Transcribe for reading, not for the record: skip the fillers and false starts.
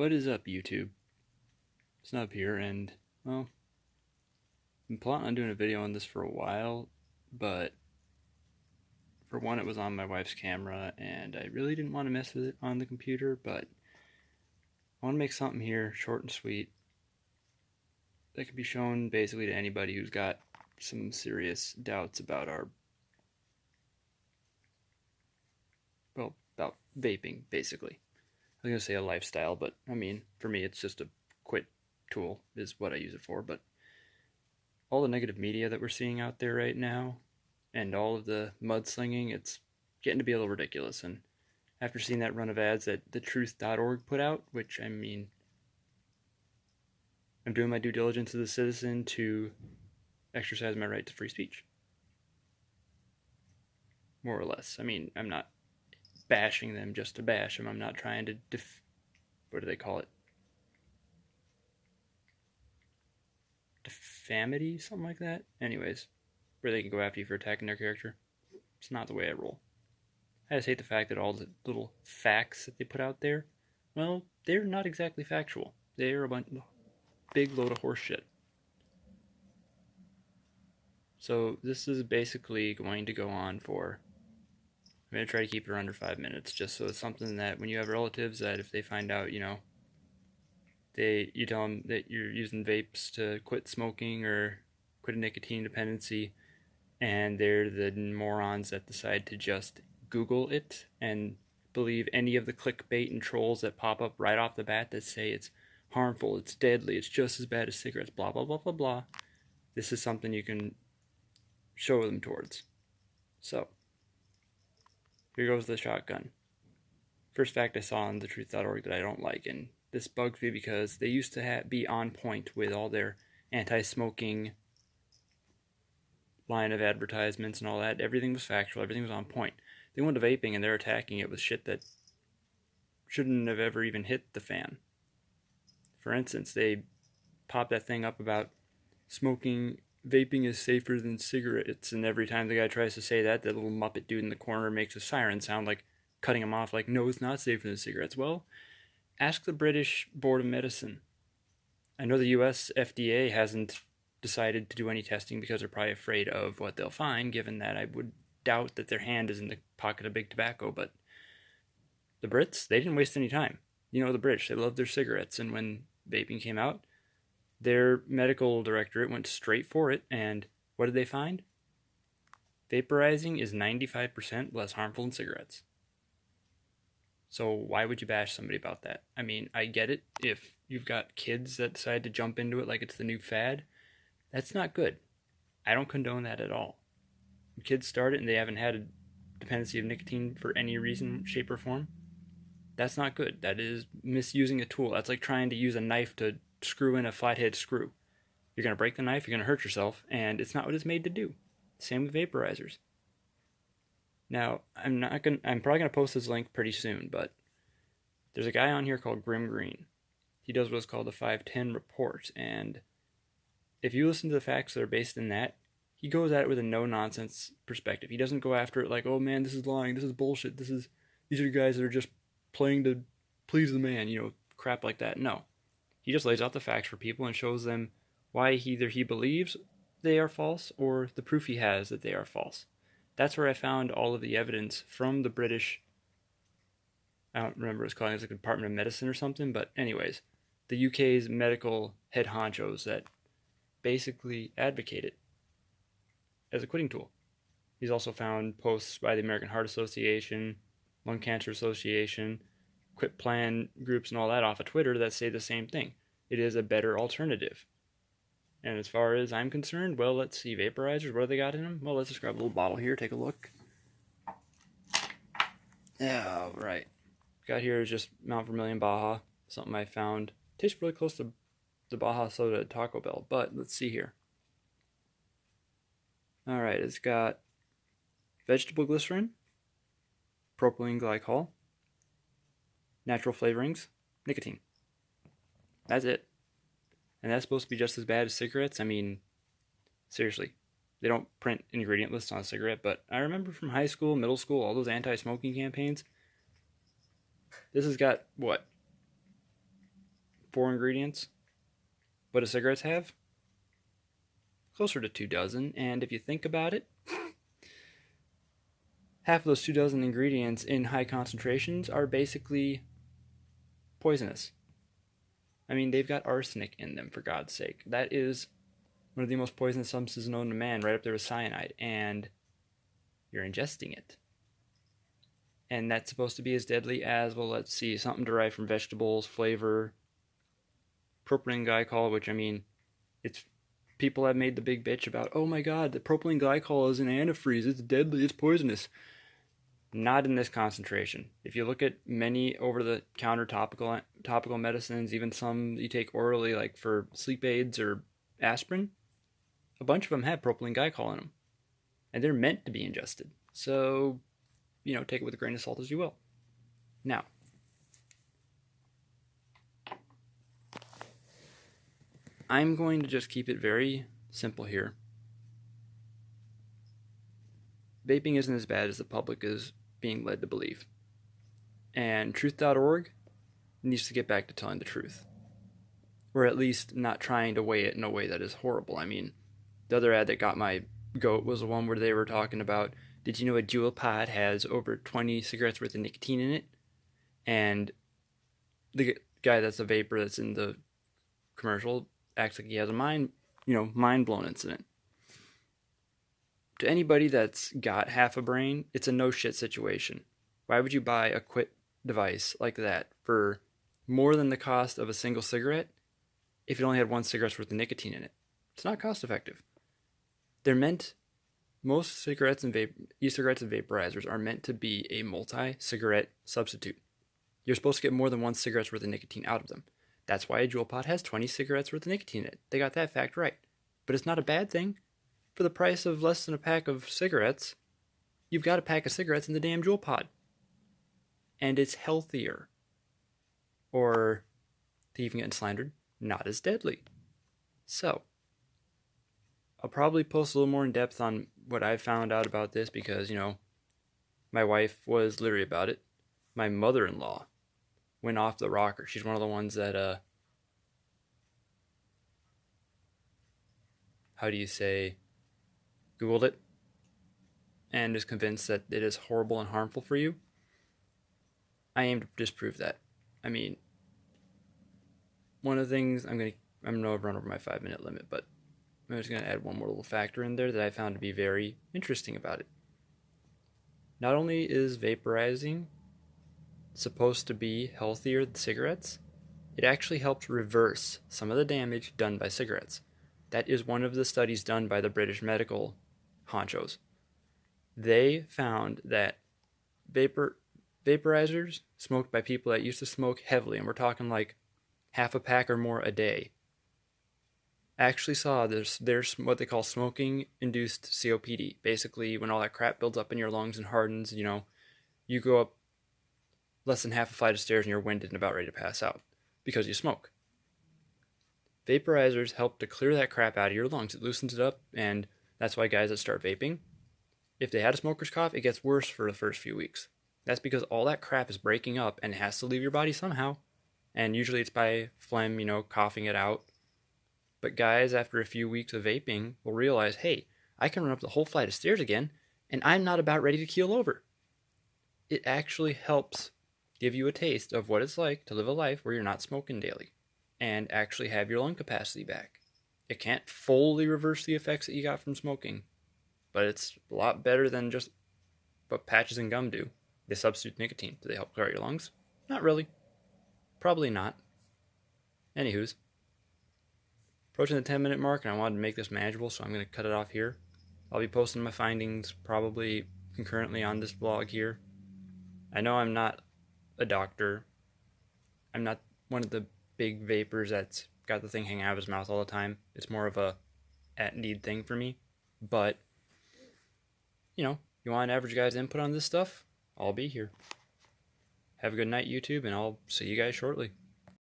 What is up, YouTube? Snub here, and, well, I'm planning on doing a video on this for a while, but for one, it was on my wife's camera, and I really didn't want to mess with it on the computer, but I want to make something here, short and sweet, that can be shown basically to anybody who's got some serious doubts about about vaping, basically. I was going to say a lifestyle, but, I mean, for me, it's just a quit tool is what I use it for, but all the negative media that we're seeing out there right now and all of the mudslinging, it's getting to be a little ridiculous. And after seeing that run of ads that thetruth.org put out, which, I mean, I'm doing my due diligence as a citizen to exercise my right to free speech. More or less. I mean, I'm not bashing them just to bash them. I'm not trying to what do they call it? Defamity? Something like that? Anyways, where they can go after you for attacking their character. It's not the way I roll. I just hate the fact that all the little facts that they put out there, well, they're not exactly factual. They're a big load of horse shit. So this is basically going to go on for, I'm going to try to keep it under 5 minutes, just so it's something that when you have relatives that if they find out, you tell them that you're using vapes to quit smoking or quit a nicotine dependency, and they're the morons that decide to just Google it and believe any of the clickbait and trolls that pop up right off the bat that say it's harmful, it's deadly, it's just as bad as cigarettes, blah, blah, blah, blah, blah. This is something you can show them towards. So, here goes the shotgun. First fact I saw on thetruth.org that I don't like, and this bugs me because they used to be on point with all their anti-smoking line of advertisements and all that. Everything was factual, everything was on point. They went to vaping and they're attacking it with shit that shouldn't have ever even hit the fan. For instance, they popped that thing up about vaping is safer than cigarettes, and every time the guy tries to say that, that little Muppet dude in the corner makes a siren sound like cutting him off, like, no, it's not safer than cigarettes. Well, ask the British Board of Medicine. I know the US FDA hasn't decided to do any testing because they're probably afraid of what they'll find, given that I would doubt that their hand is in the pocket of big tobacco, but the Brits, they didn't waste any time. You know, the British, they love their cigarettes, and when vaping came out, their medical directorate went straight for it, and what did they find? Vaporizing is 95% less harmful than cigarettes. So why would you bash somebody about that? I mean, I get it if you've got kids that decide to jump into it like it's the new fad. That's not good. I don't condone that at all. When kids start it and they haven't had a dependency of nicotine for any reason, shape, or form, that's not good. That is misusing a tool. That's like trying to use a knife to screw in a flathead screw. You're going to break the knife, you're going to hurt yourself, and it's not what it's made to do. Same with vaporizers. Now, I'm probably going to post this link pretty soon, but there's a guy on here called Grim Green. He does what's called the 510 report, and if you listen to the facts that are based in that, he goes at it with a no-nonsense perspective. He doesn't go after it like, oh man, this is lying, this is bullshit, these are guys that are just playing to please the man, crap like that. No. He just lays out the facts for people and shows them why either he believes they are false or the proof he has that they are false. That's where I found all of the evidence from the British, I don't remember what it's called, it's like the Department of Medicine or something, but anyways, the UK's medical head honchos that basically advocate it as a quitting tool. He's also found posts by the American Heart Association, Lung Cancer Association, quit plan groups and all that off of Twitter that say the same thing. It is a better alternative. And as far as I'm concerned, well, let's see, vaporizers, what do they got in them? Well, let's just grab a little bottle here, take a look. Yeah, right. Got here is just Mount Vermilion Baja, something I found. Tastes really close to the Baja soda at Taco Bell, but let's see here. Alright, it's got vegetable glycerin, propylene glycol, natural flavorings, nicotine. That's it. And that's supposed to be just as bad as cigarettes? I mean, seriously. They don't print ingredient lists on a cigarette, but I remember from high school, middle school, all those anti-smoking campaigns. This has got, what? 4 ingredients. What do cigarettes have? Closer to 2 dozen. And if you think about it, half of those 2 dozen ingredients in high concentrations are basically poisonous. I mean, they've got arsenic in them, for God's sake. That is one of the most poisonous substances known to man, right up there with cyanide. And you're ingesting it. And that's supposed to be as deadly as, well, let's see, something derived from vegetables, flavor, propylene glycol, which, I mean, it's people have made the big bitch about, oh my god, the propylene glycol is an antifreeze, it's deadly, it's poisonous. Not in this concentration. If you look at many over-the-counter topical medicines, even some you take orally, like for sleep aids or aspirin, a bunch of them have propylene glycol in them. And they're meant to be ingested. So, take it with a grain of salt as you will. Now, I'm going to just keep it very simple here. Vaping isn't as bad as the public is being led to believe. And truth.org needs to get back to telling the truth. Or at least not trying to weigh it in a way that is horrible. I mean, the other ad that got my goat was the one where they were talking about, did you know a Juul pod has over 20 cigarettes worth of nicotine in it? And the guy that's a vapor that's in the commercial acts like he has a mind-blown incident. To anybody that's got half a brain, it's a no-shit situation. Why would you buy a quit device like that for more than the cost of a single cigarette if it only had 1 cigarette's worth of nicotine in it? It's not cost-effective. Most cigarettes and e-cigarettes and vaporizers are meant to be a multi-cigarette substitute. You're supposed to get more than 1 cigarette's worth of nicotine out of them. That's why a Juul pod has 20 cigarettes worth of nicotine in it. They got that fact right. But it's not a bad thing. For the price of less than a pack of cigarettes, you've got a pack of cigarettes in the damn Juul pod. And it's healthier. Or, to even get slandered, not as deadly. So, I'll probably post a little more in depth on what I found out about this because, my wife was leery about it. My mother-in-law went off the rocker. She's one of the ones that, Googled it and is convinced that it is horrible and harmful for you. I aim to disprove that. I mean, one of the things I'm going to run over my 5-minute limit, but I'm just going to add one more little factor in there that I found to be very interesting about it. Not only is vaporizing supposed to be healthier than cigarettes, it actually helps reverse some of the damage done by cigarettes. That is one of the studies done by the British medical honchos. They found that vaporizers smoked by people that used to smoke heavily, and we're talking like half a pack or more a day, actually saw there's what they call smoking-induced COPD. Basically, when all that crap builds up in your lungs and hardens, you go up less than half a flight of stairs and you're winded and about ready to pass out because you smoke. Vaporizers help to clear that crap out of your lungs. It loosens it up, and that's why guys that start vaping, if they had a smoker's cough, it gets worse for the first few weeks. That's because all that crap is breaking up and it has to leave your body somehow. And usually it's by phlegm, coughing it out. But guys, after a few weeks of vaping, will realize, hey, I can run up the whole flight of stairs again, and I'm not about ready to keel over. It actually helps give you a taste of what it's like to live a life where you're not smoking daily and actually have your lung capacity back. It can't fully reverse the effects that you got from smoking, but it's a lot better than just what patches and gum do. They substitute nicotine. Do they help clear out your lungs? Not really. Probably not. Anywho's, approaching the 10-minute mark, and I wanted to make this manageable, so I'm going to cut it off here. I'll be posting my findings probably concurrently on this blog here. I know I'm not a doctor. I'm not one of the big vapors that's got the thing hanging out of his mouth all the time. It's more of a at-need thing for me. But, you want an average guy's input on this stuff? I'll be here. Have a good night, YouTube, and I'll see you guys shortly.